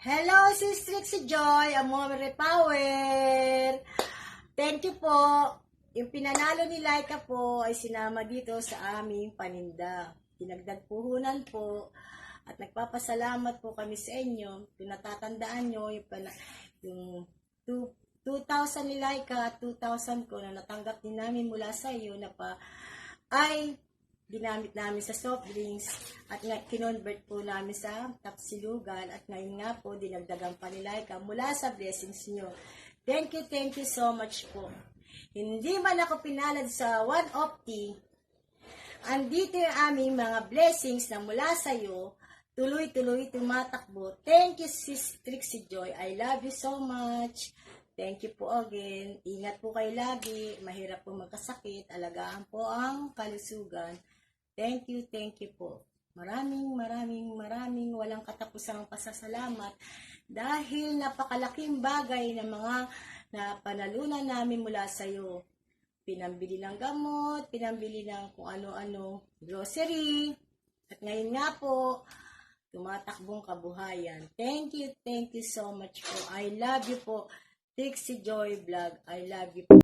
Hello, Sis Trixie Joy, Amore Power. Thank you po. Yung pinanalo ni Laika po ay sinama dito sa aming paninda. Dinagdag puhunan po at nagpapasalamat po kami sa inyo. Pinatatandaan nyo yung 2,000 ni Laika at 2,000 ko na natanggap din namin mula sa iyo na pa ay ginamit namin sa soft drinks at kinonvert po namin sa tapsilugan at ngayon nga po dinagdagan pa ni Laika mula sa blessings nyo. Thank you so much po. Hindi man ako pinalad sa 150, andito yung aming mga blessings na mula sa iyo, tuloy-tuloy tumatakbo. Thank you, Sis Trixie Joy. I love you so much. Thank you po again. Ingat po kayo lagi. Mahirap po magkasakit. Alagaan po ang kalusugan. Thank you po. Maraming walang katapusang pasasalamat dahil napakalaking bagay na mga napanalunan namin mula sa iyo. Pinambili ng gamot, pinambili ng kung ano-ano grocery, at ngayon nga po, tumatakbong kabuhayan. Thank you so much po. I love you po. Trixie Joy Vlog, I love you po.